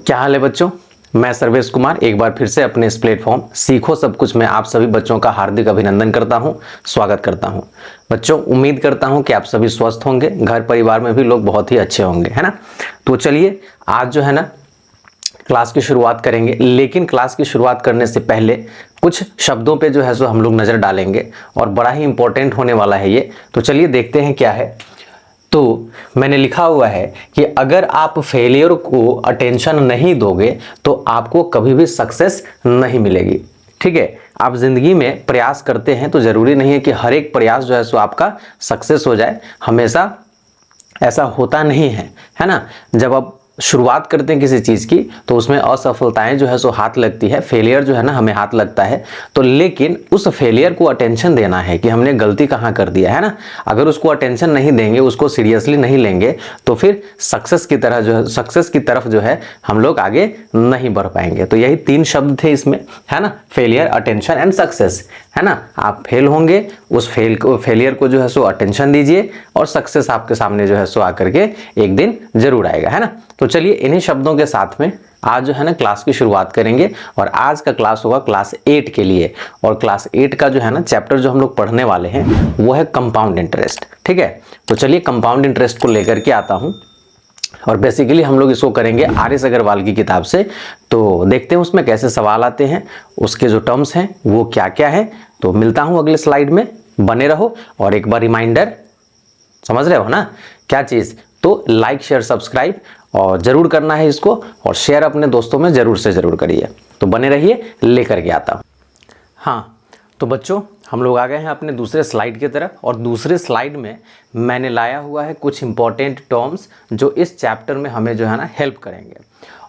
क्या हाल है बच्चों। मैं सर्वेश कुमार एक बार फिर से अपने इस प्लेटफॉर्म सीखो सब कुछ में आप सभी बच्चों का हार्दिक अभिनंदन करता हूं, स्वागत करता हूं। बच्चों, उम्मीद करता हूं कि आप सभी स्वस्थ होंगे, घर परिवार में भी लोग बहुत ही अच्छे होंगे, है ना। तो चलिए आज जो है ना क्लास की शुरुआत करेंगे, लेकिन क्लास की शुरुआत करने से पहले कुछ शब्दों पे जो है सो हम लोग नज़र डालेंगे और बड़ा ही इंपॉर्टेंट होने वाला है ये। तो चलिए देखते हैं क्या है। तो मैंने लिखा हुआ है कि अगर आप फेलियर को अटेंशन नहीं दोगे तो आपको कभी भी सक्सेस नहीं मिलेगी। ठीक है, आप जिंदगी में प्रयास करते हैं तो जरूरी नहीं है कि हर एक प्रयास जो है सो आपका सक्सेस हो जाए, हमेशा ऐसा होता नहीं है ना। जब आप शुरुआत करते हैं किसी चीज़ की तो उसमें असफलताएं जो है सो हाथ लगती है, फेलियर जो है ना हमें हाथ लगता है। तो लेकिन उस फेलियर को अटेंशन देना है कि हमने गलती कहाँ कर दिया है ना। अगर उसको अटेंशन नहीं देंगे, उसको सीरियसली नहीं लेंगे तो फिर सक्सेस की तरह जो है, सक्सेस की तरफ जो है हम लोग आगे नहीं बढ़ पाएंगे। तो यही 3 शब्द थे इसमें, है ना, फेलियर, अटेंशन एंड सक्सेस, है ना। आप फेल होंगे, उस फेलियर को जो है सो अटेंशन दीजिए और सक्सेस आपके सामने जो है सो आकर के एक दिन जरूर आएगा, है ना। तो चलिए इन्हीं शब्दों के साथ में आज जो है ना क्लास की शुरुआत करेंगे और आज का क्लास होगा क्लास 8 के लिए। और क्लास 8 का जो है ना चैप्टर जो हम लोग पढ़ने वाले हैं वो है कंपाउंड इंटरेस्ट। ठीक है, तो चलिए कंपाउंड इंटरेस्ट को लेकर के आता हूं और बेसिकली हम लोग इसको करेंगे आर.एस. अग्रवाल की किताब से। तो देखते हैं उसमें कैसे सवाल आते हैं, उसके जो टर्म्स हैं वो क्या क्या है। तो मिलता हूं अगले स्लाइड में, बने रहो। और एक बार रिमाइंडर, समझ रहे हो ना क्या चीज़, तो लाइक शेयर सब्सक्राइब और जरूर करना है इसको, और शेयर अपने दोस्तों में जरूर से जरूर करिए। तो बने रहिए, लेकर के आता हूँ। हाँ तो बच्चों, हम लोग आ गए हैं अपने दूसरे स्लाइड की तरफ और दूसरे स्लाइड में मैंने लाया हुआ है कुछ इंपॉर्टेंट टर्म्स जो इस चैप्टर में हमें जो है ना हेल्प करेंगे।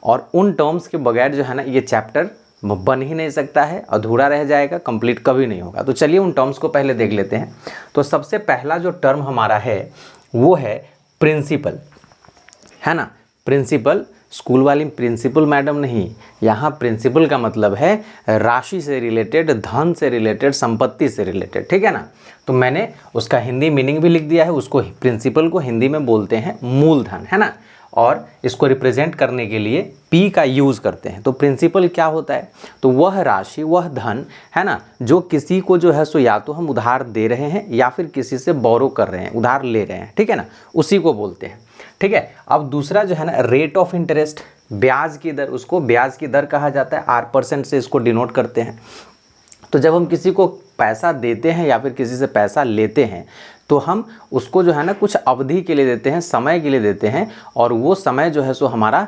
और उन टर्म्स के बगैर जो है ना ये चैप्टर बन ही नहीं सकता है, अधूरा रह जाएगा, कंप्लीट कभी नहीं होगा। तो चलिए उन टर्म्स को पहले देख लेते हैं। तो सबसे पहला जो टर्म हमारा है वो है प्रिंसिपल, है ना। प्रिंसिपल, स्कूल वाली प्रिंसिपल मैडम नहीं, यहाँ प्रिंसिपल का मतलब है राशि से रिलेटेड, धन से रिलेटेड, संपत्ति से रिलेटेड, ठीक है ना। तो मैंने उसका हिंदी मीनिंग भी लिख दिया है। उसको प्रिंसिपल को हिंदी में बोलते हैं मूलधन, है ना। और इसको रिप्रेजेंट करने के लिए पी का यूज़ करते हैं। तो प्रिंसिपल क्या होता है, तो वह राशि, वह धन, है ना, जो किसी को जो है सो या तो हम उधार दे रहे हैं या फिर किसी से बोरो कर रहे हैं, उधार ले रहे हैं, ठीक है ना, उसी को बोलते हैं। ठीक है, अब दूसरा जो है ना रेट ऑफ इंटरेस्ट, ब्याज की दर, उसको ब्याज की दर कहा जाता है, R% से इसको डिनोट करते हैं। तो जब हम किसी को पैसा देते हैं या फिर किसी से पैसा लेते हैं तो हम उसको जो है ना कुछ अवधि के लिए देते हैं, समय के लिए देते हैं, और वो समय जो है सो हमारा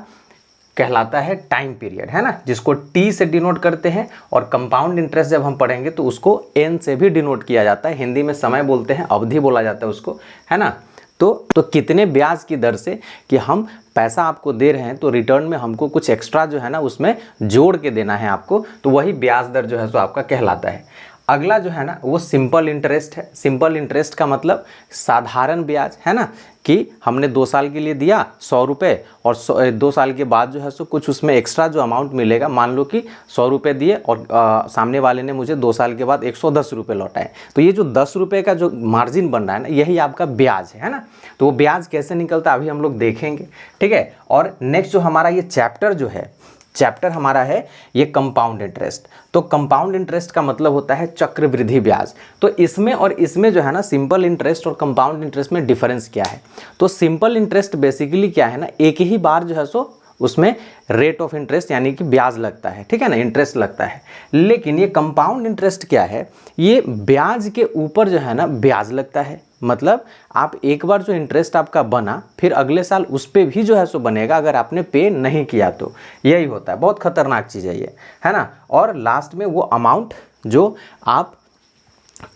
कहलाता है टाइम पीरियड, है ना, जिसको T से डिनोट करते हैं। और कंपाउंड इंटरेस्ट जब हम पढ़ेंगे तो उसको N से भी डिनोट किया जाता है। हिंदी में समय बोलते हैं, अवधि बोला जाता है उसको, है ना। तो कितने ब्याज की दर से कि हम पैसा आपको दे रहे हैं तो रिटर्न में हमको कुछ एक्स्ट्रा जो है ना उसमें जोड़ के देना है आपको, तो वही ब्याज दर जो है सो आपका कहलाता है। अगला जो है ना वो सिंपल इंटरेस्ट है। सिंपल इंटरेस्ट का मतलब साधारण ब्याज, है ना, कि हमने 2 साल के लिए दिया 100 रुपये और 2 साल के बाद जो है सो कुछ उसमें एक्स्ट्रा जो अमाउंट मिलेगा, मान लो कि 100 रुपये दिए और सामने वाले ने मुझे 2 साल के बाद 110 रुपये लौटाए, तो ये जो 10 रुपये का जो मार्जिन बन रहा है ना, यही आपका ब्याज है ना। तो वो ब्याज कैसे निकलता है अभी हम लोग देखेंगे, ठीक है। और नेक्स्ट जो हमारा ये चैप्टर जो है, चैप्टर हमारा है ये कंपाउंड इंटरेस्ट। तो कंपाउंड इंटरेस्ट का मतलब होता है चक्रवृद्धि ब्याज। तो इसमें और इसमें जो है ना सिंपल इंटरेस्ट और कंपाउंड इंटरेस्ट में डिफरेंस क्या है, तो सिंपल इंटरेस्ट बेसिकली क्या है ना, एक ही बार जो है सो उसमें रेट ऑफ इंटरेस्ट यानी कि ब्याज लगता है, ठीक है ना, इंटरेस्ट लगता है। लेकिन ये कंपाउंड इंटरेस्ट क्या है, ये ब्याज के ऊपर जो है ना ब्याज लगता है। मतलब आप एक बार जो इंटरेस्ट आपका बना फिर अगले साल उस पर भी जो है सो बनेगा अगर आपने पे नहीं किया तो, यही होता है। बहुत खतरनाक चीज़ है ये, है ना। और लास्ट में वो अमाउंट जो आप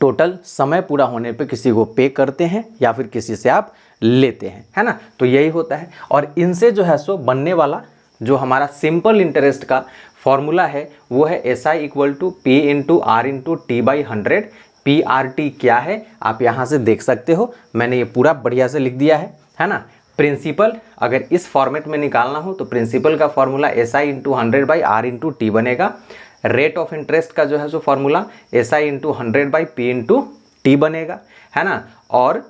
टोटल समय पूरा होने पे किसी को पे करते हैं या फिर किसी से आप लेते हैं, है ना, तो यही होता है। और इनसे जो है सो बनने वाला जो हमारा सिंपल इंटरेस्ट का फॉर्मूला है वो है SI = P × R × T/100। PRT क्या है आप यहाँ से देख सकते हो, मैंने ये पूरा बढ़िया से लिख दिया है ना। प्रिंसिपल अगर इस फॉर्मेट में निकालना हो तो प्रिंसिपल का फॉर्मूला SI × 100/R × T बनेगा। रेट ऑफ इंटरेस्ट का जो है so formula SI × 100/P × T बनेगा, है ना। और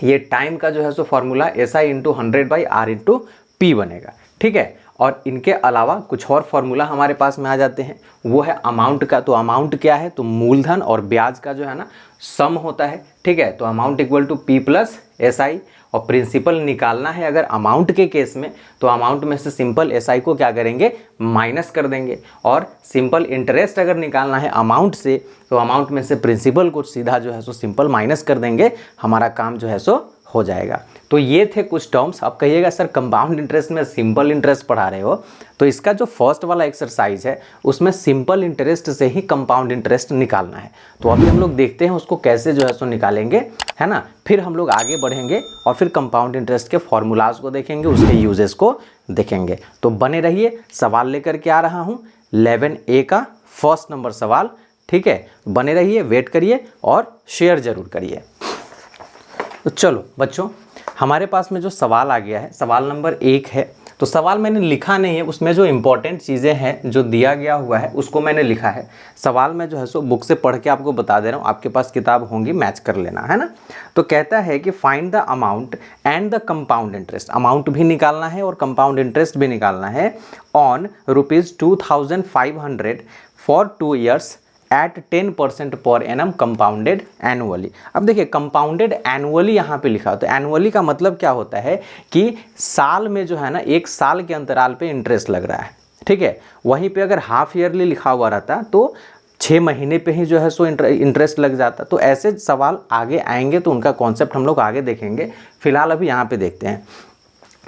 ये टाइम का जो है so formula SI × 100/R × P बनेगा, ठीक है। और इनके अलावा कुछ और फॉर्मूला हमारे पास में आ जाते हैं, वो है अमाउंट का। तो अमाउंट क्या है, तो मूलधन और ब्याज का जो है ना सम होता है, ठीक है। तो amount equal to P plus S I, और प्रिंसिपल निकालना है अगर अमाउंट के केस में, तो अमाउंट में से सिंपल एस आई को क्या करेंगे, माइनस कर देंगे। और सिंपल इंटरेस्ट अगर निकालना है अमाउंट से, तो अमाउंट में से प्रिंसिपल को सीधा जो है सो सिंपल माइनस कर देंगे, हमारा काम जो है सो हो जाएगा। तो ये थे कुछ टर्म्स। अब कहिएगा सर कंपाउंड इंटरेस्ट में सिंपल इंटरेस्ट पढ़ा रहे हो, तो इसका जो फर्स्ट वाला एक्सरसाइज है उसमें सिंपल इंटरेस्ट से ही कंपाउंड इंटरेस्ट निकालना है। तो अभी हम लोग देखते हैं उसको कैसे जो है सो निकालेंगे, है ना। फिर हम लोग आगे बढ़ेंगे और फिर कंपाउंड इंटरेस्ट के फॉर्मूलाज को देखेंगे, उसके यूजेस को देखेंगे। तो बने रहिए, सवाल लेकर के आ रहा हूँ 11A का फर्स्ट नंबर सवाल, ठीक है। बने रहिए, वेट करिए और शेयर जरूर करिए। तो चलो बच्चों, हमारे पास में जो सवाल आ गया है, सवाल नंबर 1 है। तो सवाल मैंने लिखा नहीं है, उसमें जो इंपॉर्टेंट चीज़ें हैं जो दिया गया हुआ है उसको मैंने लिखा है। सवाल मैं जो है सो बुक से पढ़ के आपको बता दे रहा हूँ, आपके पास किताब होंगी, मैच कर लेना, है ना। तो कहता है कि find the amount and the compound interest, amount भी निकालना है और कंपाउंड इंटरेस्ट भी निकालना है, on ₹2500 for 2 years eight 10% per annum compounded annually. अब देखिए कंपाउंडेड एनुअली यहाँ पे लिखा हो, तो एनुअली का मतलब क्या होता है कि साल में जो है ना, 1 साल के अंतराल पे इंटरेस्ट लग रहा है, ठीक है। वहीं पे अगर हाफ ईयरली लिखा हुआ रहता तो 6 महीने पे ही जो है सो इंटरेस्ट लग जाता। तो ऐसे सवाल आगे आएंगे तो उनका कॉन्सेप्ट हम लोग आगे देखेंगे, फिलहाल अभी यहाँ पे देखते हैं।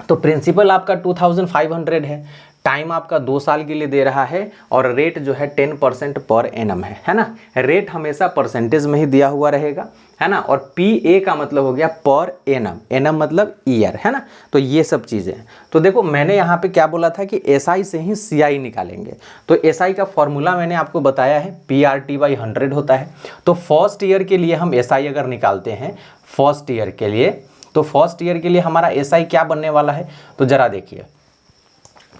तो प्रिंसिपल आपका 2500 है, टाइम आपका 2 साल के लिए दे रहा है, और रेट जो है 10% पर एनम है ना। रेट हमेशा परसेंटेज में ही दिया हुआ रहेगा, है ना। और पी ए का मतलब हो गया पर एनम, एनम मतलब ईयर, है ना। तो ये सब चीज़ें हैं। तो देखो मैंने यहाँ पे क्या बोला था कि एस आई से ही सी आई निकालेंगे। तो एस आई का फॉर्मूला मैंने आपको बताया है, PRT/100 होता है। तो फर्स्ट ईयर के लिए हम एस आई अगर निकालते हैं फर्स्ट ईयर के लिए, तो फर्स्ट ईयर के लिए हमारा एस आई क्या बनने वाला है, तो ज़रा देखिए।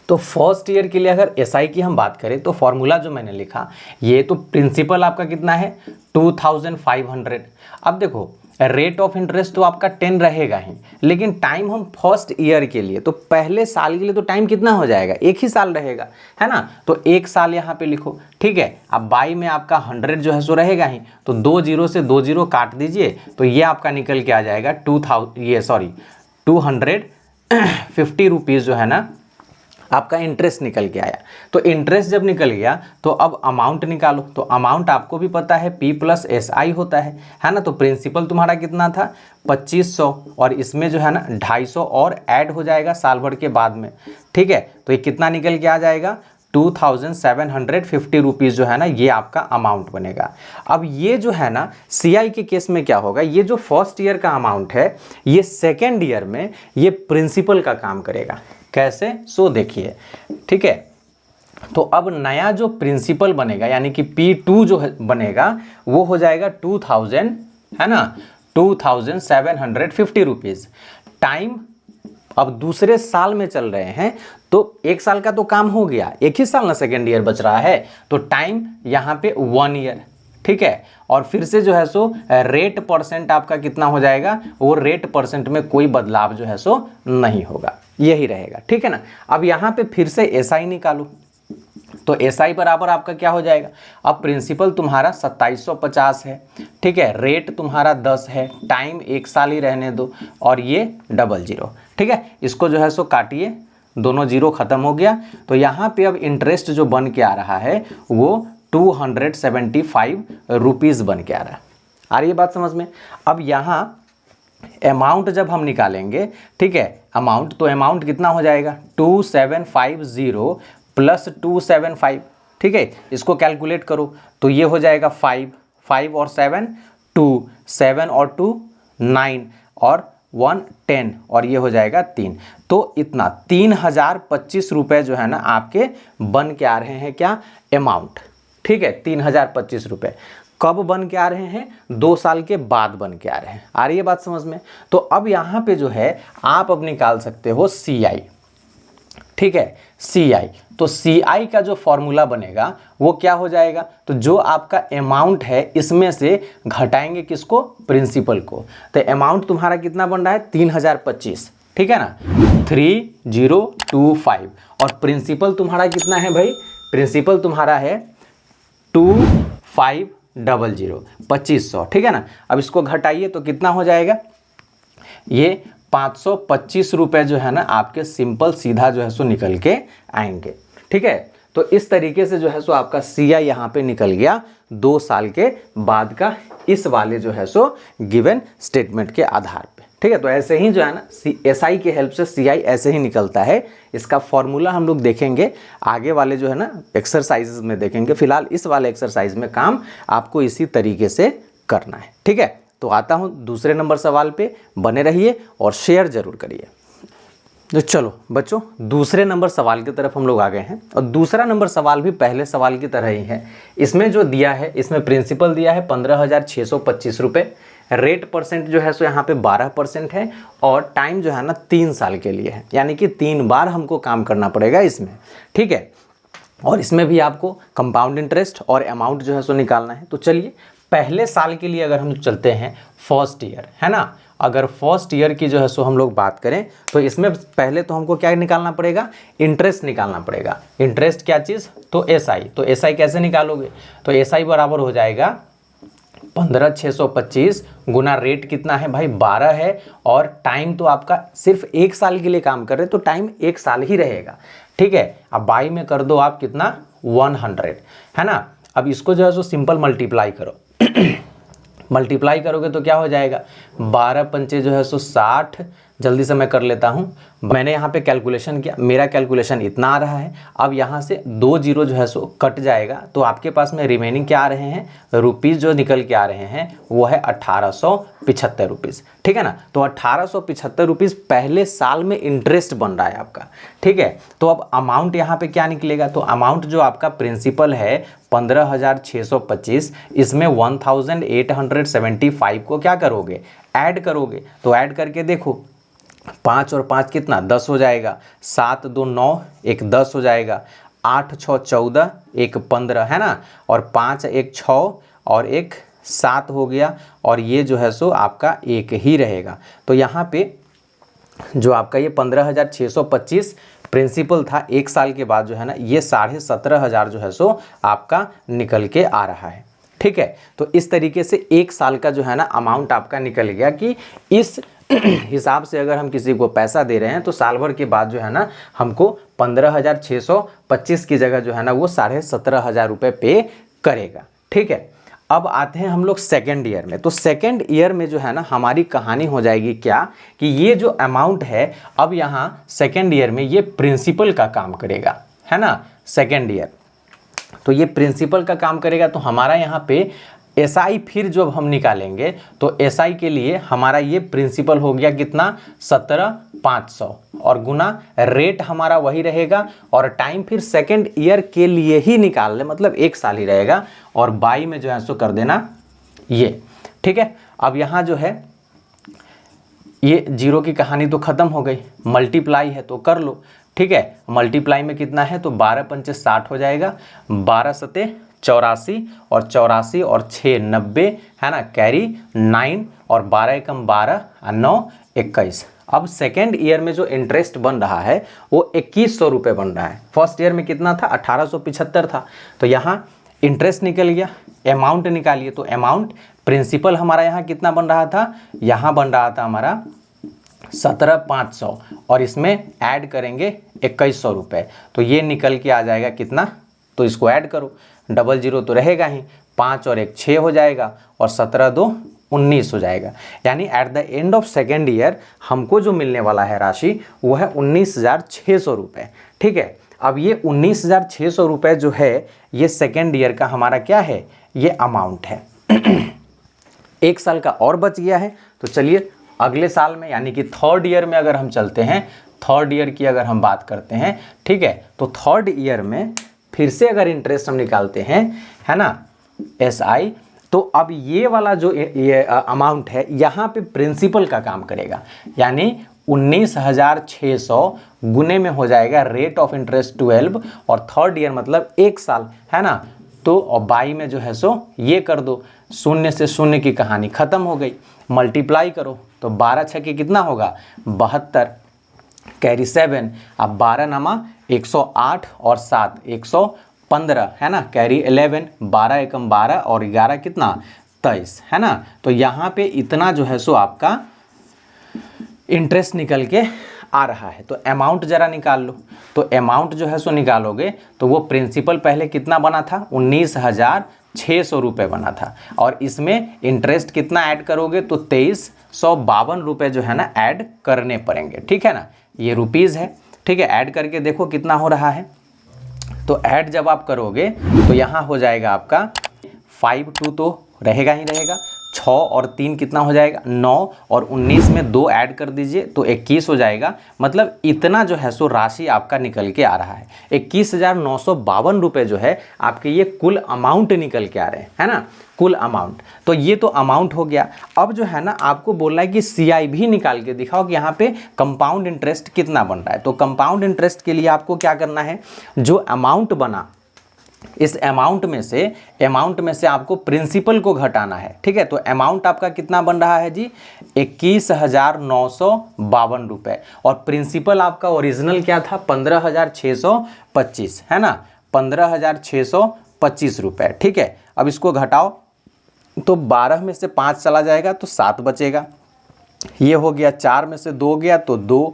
तो फर्स्ट ईयर के लिए अगर एसआई की हम बात करें, तो फॉर्मूला जो मैंने लिखा, ये तो प्रिंसिपल आपका कितना है 2500। अब देखो रेट ऑफ इंटरेस्ट तो आपका 10 रहेगा ही, लेकिन टाइम हम फर्स्ट ईयर के लिए, तो पहले साल के लिए तो टाइम कितना हो जाएगा, 1 ही साल रहेगा, है ना। तो 1 साल यहाँ पे लिखो, ठीक है। अब बाई में आपका 100 जो है सो रहेगा ही, तो 2 0 से 2 0 काट दीजिए, तो ये आपका निकल के आ जाएगा 250 रुपीज़ जो है ना आपका इंटरेस्ट निकल के आया। तो इंटरेस्ट जब निकल गया तो अब अमाउंट निकालो। तो अमाउंट आपको भी पता है P प्लस एस आई होता है ना। तो प्रिंसिपल तुम्हारा कितना था 2500, और इसमें जो है ना 250 और ऐड हो जाएगा साल भर के बाद में, ठीक है। तो ये कितना निकल के आ जाएगा 2750 रुपीज़ जो है ना, ये आपका अमाउंट बनेगा। अब ये जो है ना CI के केस में क्या होगा, ये जो फर्स्ट ईयर का अमाउंट है, ये सेकेंड ईयर में ये प्रिंसिपल का काम करेगा। कैसे, सो देखिए, ठीक है। तो अब नया जो प्रिंसिपल बनेगा यानी कि P2 जो बनेगा वो हो जाएगा 2000, है ना, 2750 रुपीज़। टाइम अब दूसरे साल में चल रहे हैं, तो 1 साल का तो काम हो गया, 1 ही साल ना सेकेंड ईयर बच रहा है, तो टाइम यहाँ पे 1 ईयर, ठीक है। और फिर से जो है सो रेट परसेंट आपका कितना हो जाएगा, वो रेट परसेंट में कोई बदलाव जो है सो नहीं होगा, यही रहेगा, ठीक है ना। अब यहाँ पे फिर से एसआई निकालो, तो एसआई बराबर आपका क्या हो जाएगा, अब प्रिंसिपल तुम्हारा 2750 है, ठीक है। रेट तुम्हारा 10 है, टाइम 1 साल ही रहने दो, और ये 00, ठीक है। इसको जो है सो काटिए, दोनों जीरो खत्म हो गया। तो यहाँ पे अब इंटरेस्ट जो बन के आ रहा है वो 275 रुपीज़ बन के आ रहा है। आ रही है बात समझ में। अब यहाँ अमाउंट जब हम निकालेंगे, ठीक है, अमाउंट, तो अमाउंट कितना हो जाएगा 2750 प्लस 275, ठीक है। इसको कैलकुलेट करो तो ये हो जाएगा 5 और 7 2, 7 और 2 9, और 1 10, और ये हो जाएगा 3। तो इतना 3025 रुपये जो है ना आपके बन के आ रहे हैं, क्या, अमाउंट, ठीक है। 3025 रुपये कब बन के आ रहे हैं, 2 साल के बाद बन के आ रहे हैं। आ रही है बात समझ में। तो अब यहाँ पे जो है आप अब निकाल सकते हो CI, ठीक है, CI। तो CI का जो फॉर्मूला बनेगा वो क्या हो जाएगा, तो जो आपका अमाउंट है इसमें से घटाएंगे किसको, प्रिंसिपल को। तो अमाउंट तुम्हारा कितना बन रहा है 3025, ठीक है ना, 3025। और प्रिंसिपल तुम्हारा कितना है भाई, प्रिंसिपल तुम्हारा है 2500, 2500, ठीक है ना। अब इसको घटाइए तो कितना हो जाएगा, ये 525 रुपये जो है ना आपके सिंपल सीधा जो है सो निकल के आएंगे, ठीक है। तो इस तरीके से जो है सो आपका CI यहाँ पे निकल गया 2 साल के बाद का, इस वाले जो है सो गिवन स्टेटमेंट के आधार पे, ठीक है। तो ऐसे ही जो है ना SI के हेल्प से CI ऐसे ही निकलता है। इसका फॉर्मूला हम लोग देखेंगे आगे वाले जो है ना एक्सरसाइजेज में देखेंगे। फिलहाल इस वाले एक्सरसाइज में काम आपको इसी तरीके से करना है, ठीक है। तो आता हूँ दूसरे नंबर सवाल पे, बने रहिए और शेयर जरूर करिए। तो चलो बच्चों, दूसरे नंबर सवाल की तरफ हम लोग आ गए हैं और दूसरा नंबर सवाल भी पहले सवाल की तरह ही है। इसमें जो दिया है, इसमें प्रिंसिपल दिया है 15,625 रुपये, रेट परसेंट जो है सो यहाँ पे 12% है और टाइम जो है ना 3 साल के लिए है, यानी कि 3 बार हमको काम करना पड़ेगा इसमें, ठीक है। और इसमें भी आपको कंपाउंड इंटरेस्ट और अमाउंट जो है सो निकालना है। तो चलिए पहले साल के लिए अगर हम चलते हैं, फर्स्ट ईयर है ना, अगर फर्स्ट ईयर की जो है सो हम लोग बात करें तो इसमें पहले तो हमको क्या निकालना पड़ेगा, इंटरेस्ट निकालना पड़ेगा। इंटरेस्ट क्या चीज़, तो SI। तो SI कैसे निकालोगे, तो SI बराबर हो जाएगा 15,625 गुना रेट कितना है भाई 12 है, और टाइम तो आपका सिर्फ 1 साल के लिए काम कर रहे तो टाइम 1 साल ही रहेगा, ठीक है। अब बाई में कर दो आप कितना 100, है ना। अब इसको जो है सो सिंपल मल्टीप्लाई करो मल्टीप्लाई करोगे तो क्या हो जाएगा, 12 पंचे जो है सो 60। जल्दी से मैं कर लेता हूँ, मैंने यहाँ पे कैलकुलेशन किया, मेरा कैलकुलेशन इतना आ रहा है। अब यहाँ से 2 जीरो जो है सो कट जाएगा तो आपके पास में रिमेनिंग क्या आ रहे हैं, रुपीज़ जो निकल के आ रहे हैं वो है 1875 रुपीज़, ठीक है ना। तो 1875 रुपीज़ पहले साल में इंटरेस्ट बन रहा है आपका, ठीक है। तो अब अमाउंट यहाँ पे क्या निकलेगा, तो अमाउंट जो आपका प्रिंसिपल है 15,625, इसमें 1,875 को क्या करोगे, ऐड करोगे। तो ऐड करके देखो, 5 और 5 कितना 10 हो जाएगा, 7 2 9, एक 10 हो जाएगा, 8 6 14, एक 15 है ना, और 5 एक 6 और एक 7 हो गया, और ये जो है सो आपका एक ही रहेगा। तो यहाँ पे जो आपका ये 15,625 प्रिंसिपल था, 1 साल के बाद जो है ना ये 17,500 जो है सो आपका निकल के आ रहा है, ठीक है। तो इस तरीके से 1 साल का जो है ना अमाउंट आपका निकल गया कि इस हिसाब से अगर हम किसी को पैसा दे रहे हैं तो साल भर के बाद जो है ना हमको 15,625 की जगह जो है ना वो 17,500 रुपये पे करेगा, ठीक है। अब आते हैं हम लोग सेकेंड ईयर में। तो सेकेंड ईयर में जो है ना हमारी कहानी हो जाएगी क्या, कि ये जो अमाउंट है अब यहाँ सेकेंड ईयर में ये प्रिंसिपल का काम करेगा, है ना। सेकेंड ईयर तो ये प्रिंसिपल का काम करेगा। तो हमारा यहाँ पे SI फिर जब हम निकालेंगे तो SI के लिए हमारा ये प्रिंसिपल हो गया कितना 17,500, और गुना रेट हमारा वही रहेगा, और टाइम फिर सेकेंड ईयर के लिए ही निकाल ले, मतलब 1 साल ही रहेगा, और बाई में जो है सो कर देना ये, ठीक है। अब यहाँ जो है ये जीरो की कहानी तो ख़त्म हो गई, मल्टीप्लाई है तो कर लो, ठीक है। मल्टीप्लाई में कितना है तो 12 पंचे 60 हो जाएगा, 12 सते 84, और 84 और 6 90, है ना, कैरी 9, और 12 एकम 12 और 9 21। अब सेकेंड ईयर में जो इंटरेस्ट बन रहा है वो 2100 रुपये बन रहा है। फर्स्ट ईयर में कितना था 1875 था। तो यहाँ इंटरेस्ट निकल गया, अमाउंट निकालिए। तो अमाउंट प्रिंसिपल हमारा यहाँ कितना बन रहा था, यहाँ बन रहा था हमारा 17,500, और इसमें ऐड करेंगे 2100 रुपये। तो ये निकल के आ जाएगा कितना, तो इसको ऐड करो, डबल जीरो तो रहेगा ही, 5 और 1 6 हो जाएगा, और 17 2 19 हो जाएगा। यानी at the end of second year हमको जो मिलने वाला है राशि वो है 19,600 रुपये, ठीक है। अब ये 19,600 रुपये जो है ये सेकेंड ईयर का हमारा क्या है, ये अमाउंट है। 1 साल का और बच गया है। तो चलिए अगले साल में यानी कि थर्ड ईयर में अगर हम चलते हैं, थर्ड ईयर की अगर हम बात करते हैं, ठीक है। तो थर्ड ईयर में फिर से अगर इंटरेस्ट हम निकालते हैं, है ना, SI, तो अब ये वाला जो ये अमाउंट है यहाँ पे प्रिंसिपल का काम करेगा, यानी 19,600 गुने में हो जाएगा रेट ऑफ इंटरेस्ट 12, और थर्ड ईयर मतलब 1 साल, है ना। तो और बाई में जो है सो ये कर दो, 0 से 0 की कहानी ख़त्म हो गई। मल्टीप्लाई करो तो 12 छके कितना होगा 72, कैरी 7, अब 12 नामा 108 और 7 115 है ना। कैरी 11, 12 एकम 12 और 11 कितना 23 है ना। तो यहाँ पे इतना जो है सो आपका इंटरेस्ट निकल के आ रहा है। तो अमाउंट जरा निकाल लो। तो अमाउंट जो है सो निकालोगे तो वो प्रिंसिपल पहले कितना बना था 19,600 रुपये बना था, और इसमें इंटरेस्ट कितना ऐड करोगे तो 2352 रुपये जो है ना ऐड करने पड़ेंगे। ठीक है ना, ये रुपीज़ है। ठीक है, ऐड करके देखो कितना हो रहा है। तो ऐड जब आप करोगे तो यहाँ हो जाएगा आपका 52 तो रहेगा ही रहेगा, 6 और 3 कितना हो जाएगा 9, और 19 में 2 ऐड कर दीजिए तो 21 हो जाएगा। मतलब इतना जो है सो राशि आपका निकल के आ रहा है। 21,952 रुपये जो है आपके ये कुल अमाउंट निकल के आ रहे हैं, है ना, कुल अमाउंट। तो ये तो अमाउंट हो गया। अब जो है ना आपको बोलना है कि CI भी निकाल के दिखाओ कि यहाँ पे कंपाउंड इंटरेस्ट कितना बन रहा है। तो कंपाउंड इंटरेस्ट के लिए आपको क्या करना है, जो अमाउंट बना इस अमाउंट में से आपको प्रिंसिपल को घटाना है। ठीक है, तो अमाउंट आपका कितना बन रहा है जी 21,952 रुपये, और प्रिंसिपल आपका ओरिजिनल क्या था 15,625 है ना, 15,625 रुपये। ठीक है, अब इसको घटाओ तो 12 में से 5 चला जाएगा तो 7 बचेगा, ये हो गया। 4 में से 2 गया तो 2,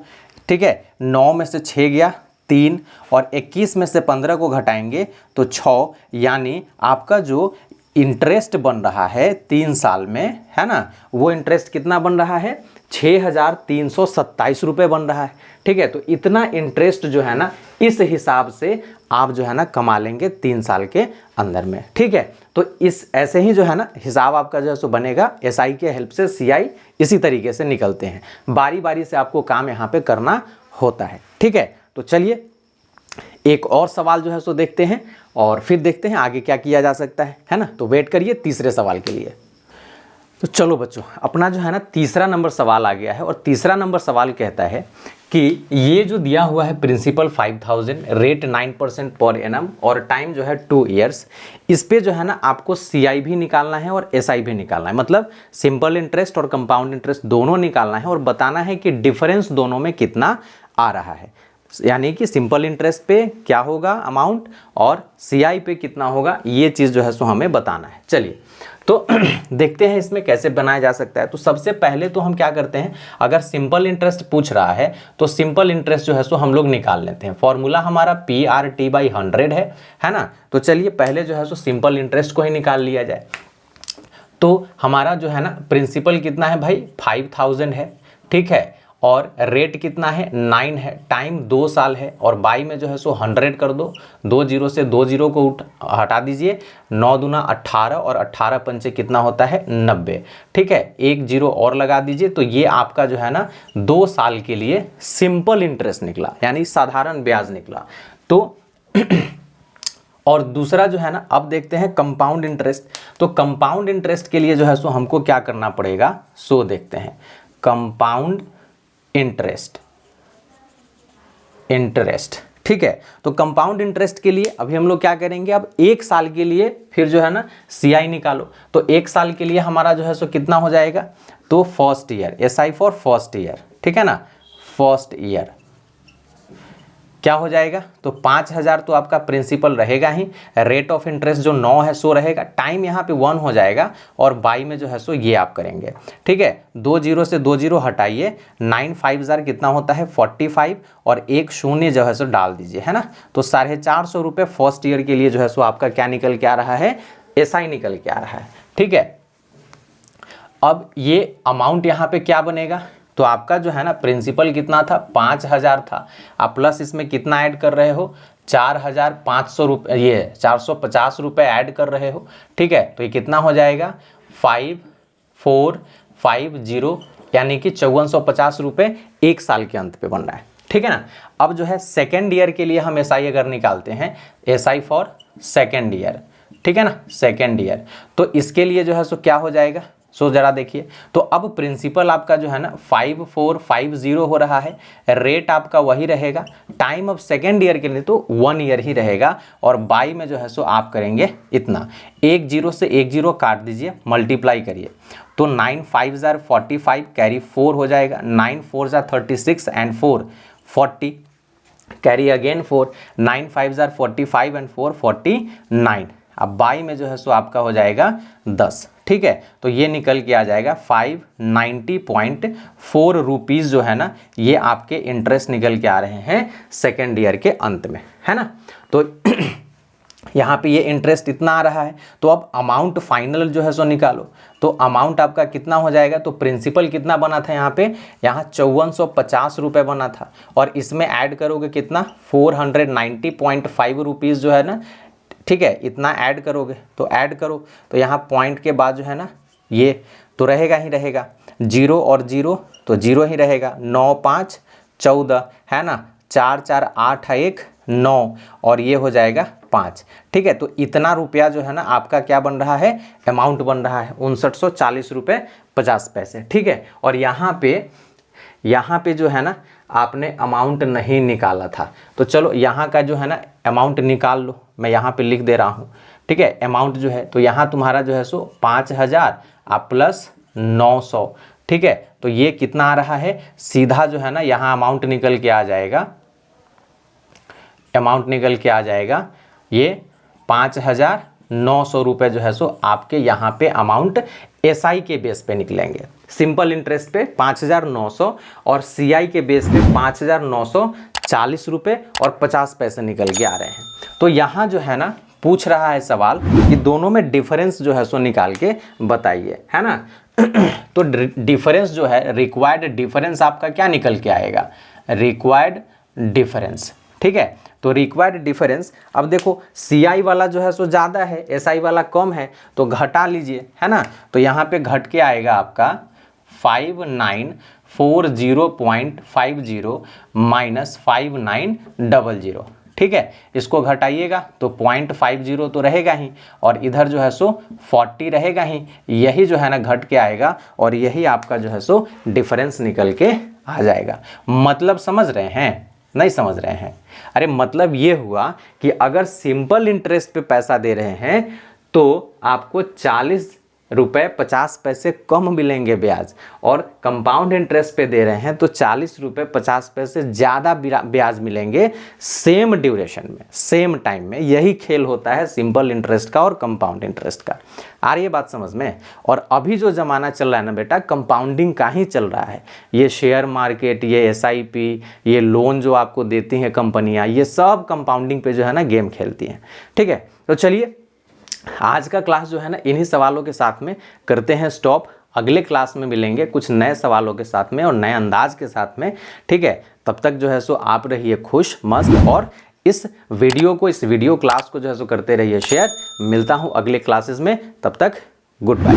ठीक है। 9 में से 6 गया 3, और 21 में से 15 को घटाएंगे तो 6, यानी आपका जो इंटरेस्ट बन रहा है 3 साल में, है ना, वो इंटरेस्ट कितना बन रहा है 6,327 रुपये बन रहा है। ठीक है, तो इतना इंटरेस्ट जो है ना इस हिसाब से आप जो है ना कमा लेंगे 3 साल के अंदर में। ठीक है, तो इस ऐसे ही जो है ना हिसाब आपका जो है सो बनेगा। SI के हेल्प से CI इसी तरीके से निकलते हैं। बारी बारी से आपको काम यहाँ पे करना होता है। ठीक है, तो चलिए एक और सवाल जो है सो देखते हैं और फिर देखते हैं आगे क्या किया जा सकता है ना। तो वेट करिए तीसरे सवाल के लिए। तो चलो बच्चों, अपना जो है ना तीसरा नंबर सवाल आ गया है, और तीसरा नंबर सवाल कहता है कि ये जो दिया हुआ है प्रिंसिपल 5,000, रेट 9% पर एनम और टाइम जो है 2 ईयर्स, इस पे जो है ना आपको CI भी निकालना है और SI भी निकालना है। मतलब सिंपल इंटरेस्ट और कंपाउंड इंटरेस्ट दोनों निकालना है, और बताना है कि डिफरेंस दोनों में कितना आ रहा है। यानी कि सिंपल इंटरेस्ट पे क्या होगा अमाउंट और CI पे कितना होगा, ये चीज़ जो है सो हमें बताना है। चलिए तो देखते हैं इसमें कैसे बनाया जा सकता है। तो सबसे पहले तो हम क्या करते हैं, अगर सिंपल इंटरेस्ट पूछ रहा है तो सिंपल इंटरेस्ट जो है सो हम लोग निकाल लेते हैं। फॉर्मूला हमारा PRT/100 है ना। तो चलिए पहले जो है सो सिंपल इंटरेस्ट को ही निकाल लिया जाए। तो हमारा जो है ना प्रिंसिपल कितना है भाई 5,000 है, ठीक है, और रेट कितना है 9 है, टाइम 2 साल है, और बाई में जो है सो 100 कर दो, 2 जीरो से 2 जीरो को हटा दीजिए, 9 दूना 18 और 18 पंचे कितना होता है 90। ठीक है, 1 जीरो और लगा दीजिए, तो ये आपका जो है ना 2 साल के लिए सिंपल इंटरेस्ट निकला, यानी साधारण ब्याज निकला। तो और दूसरा जो है ना अब देखते हैं कंपाउंड इंटरेस्ट। तो कंपाउंड इंटरेस्ट के लिए जो है सो हमको क्या करना पड़ेगा, सो देखते हैं कंपाउंड इंटरेस्ट। ठीक है, तो कंपाउंड इंटरेस्ट के लिए अभी हम लोग क्या करेंगे, अब 1 साल के लिए फिर जो है ना CI निकालो। तो 1 साल के लिए हमारा जो है सो कितना हो जाएगा, तो first year, SI for first year, ठीक है ना, फर्स्ट ईयर क्या हो जाएगा, तो 5,000 तो आपका प्रिंसिपल रहेगा ही, रेट ऑफ इंटरेस्ट जो 9 है सो रहेगा, टाइम यहाँ पे 1 हो जाएगा, और बाई में जो है सो ये आप करेंगे। ठीक है, 2 जीरो से 2 जीरो हटाइए, 9 5,000 कितना होता है 45, और 1 शून्य जो है सो डाल दीजिए, है ना। तो 450 रुपये फर्स्ट ईयर के लिए जो है सो आपका क्या निकल के आ रहा है, SI निकल के आ रहा है। ठीक है, अब ये अमाउंट यहाँ पे क्या बनेगा, तो आपका जो है ना प्रिंसिपल कितना था 5,000 था, आप प्लस इसमें कितना ऐड कर रहे हो 4,500 रुपये, ये 450 रुपये ऐड कर रहे हो। ठीक है, तो ये कितना हो जाएगा 5450, यानी कि 5450 रुपये 1 साल के अंत पे बन रहा है। ठीक है ना। अब जो है सेकेंड ईयर के लिए हम SI अगर निकालते हैं, SI फॉर सेकेंड ईयर, ठीक है ना, सेकेंड ईयर, तो इसके लिए जो है सो क्या हो जाएगा, सो जरा देखिए। तो अब प्रिंसिपल आपका जो है ना 5450 हो रहा है, रेट आपका वही रहेगा, टाइम अब सेकेंड ईयर के लिए तो 1 ईयर ही रहेगा, और बाई में जो है सो आप करेंगे इतना, 1 जीरो से 1 जीरो काट दीजिए, मल्टीप्लाई करिए, तो 9 5 जार 45, कैरी 4 हो जाएगा, 9 4 jar 36 and 4 40, carry again 4, 9 5 jar 45 and 4 49। अब बाई में जो है सो आपका हो जाएगा 10, ठीक है। तो ये निकल के आ जाएगा 590.4 रुपीज़ जो है ना, ये आपके इंटरेस्ट निकल के आ रहे हैं सेकेंड ईयर के अंत में, है ना। तो यहाँ पे ये इंटरेस्ट इतना आ रहा है, तो अब अमाउंट फाइनल जो है सो निकालो। तो अमाउंट आपका कितना हो जाएगा, तो प्रिंसिपल कितना बना था यहाँ पे, यहाँ 5450 रुपये बना था, और इसमें ऐड करोगे कितना 490.5 रुपीज़ जो है ना, ठीक है, इतना ऐड करोगे। तो ऐड करो, तो यहाँ पॉइंट के बाद जो है ना ये तो रहेगा ही रहेगा, 0 और 0 तो 0 ही रहेगा, 9 5 14 है ना, 4 4 8 1 9 और ये हो जाएगा 5, ठीक है। तो इतना रुपया जो है ना आपका क्या बन रहा है, अमाउंट बन रहा है 5940 रुपये 50 पैसे, ठीक है। और यहाँ पे जो है ना आपने अमाउंट नहीं निकाला था, तो चलो यहाँ का जो है ना अमाउंट निकाल लो, मैं यहाँ पे लिख दे रहा हूँ, ठीक है। अमाउंट जो है तो यहाँ तुम्हारा जो है सो 5000 प्लस 900, ठीक है। तो ये कितना आ रहा है, सीधा जो है ना यहाँ अमाउंट निकल के आ जाएगा, अमाउंट निकल के आ जाएगा ये 5900 रुपये जो है सो आपके यहाँ पे अमाउंट एसआई के बेस पे निकलेंगे। सिंपल इंटरेस्ट पे 5900 और सीआई के बेस पे 5940 रुपये और 50 पैसे निकल के आ रहे हैं। तो यहाँ जो है ना पूछ रहा है सवाल कि दोनों में डिफरेंस जो है सो निकाल के बताइए, है ना। तो डिफरेंस जो है, रिक्वायर्ड डिफरेंस आपका क्या निकल के आएगा, रिक्वायर्ड डिफरेंस, ठीक है। तो रिक्वायर्ड डिफरेंस, अब देखो सीआई वाला जो है सो ज़्यादा है, एसआई वाला कम है, तो घटा लीजिए, है ना। तो यहाँ पे घट के आएगा आपका 5940.50 माइनस 5900, ठीक है। इसको घटाइएगा तो 0.50 तो रहेगा ही, और इधर जो है सो 40 रहेगा ही, यही जो है ना घट के आएगा, और यही आपका जो है सो डिफरेंस निकल के आ जाएगा। मतलब समझ रहे हैं, नहीं समझ रहे हैं? अरे मतलब ये हुआ कि अगर सिंपल इंटरेस्ट पे पैसा दे रहे हैं तो आपको 40 रुपये 50 पैसे कम मिलेंगे ब्याज, और कंपाउंड इंटरेस्ट पे दे रहे हैं तो 40 रुपये 50 पैसे ज़्यादा ब्याज मिलेंगे सेम ड्यूरेशन में, सेम टाइम में। यही खेल होता है सिंपल इंटरेस्ट का और कंपाउंड इंटरेस्ट का। आ रही है बात समझ में? और अभी जो ज़माना चल रहा है ना बेटा, कंपाउंडिंग का ही चल रहा है। ये शेयर मार्केट, ये एसआईपी, ये लोन जो आपको देती हैं कंपनियाँ, ये सब कंपाउंडिंग पे जो है ना गेम खेलती हैं, ठीक है। तो चलिए आज का क्लास जो है ना इन्हीं सवालों के साथ में करते हैं स्टॉप। अगले क्लास में मिलेंगे कुछ नए सवालों के साथ में और नए अंदाज के साथ में, ठीक है। तब तक जो है सो आप रहिए खुश मस्त, और इस वीडियो क्लास को जो है सो करते रहिए शेयर। मिलता हूँ अगले क्लासेस में, तब तक गुड बाय।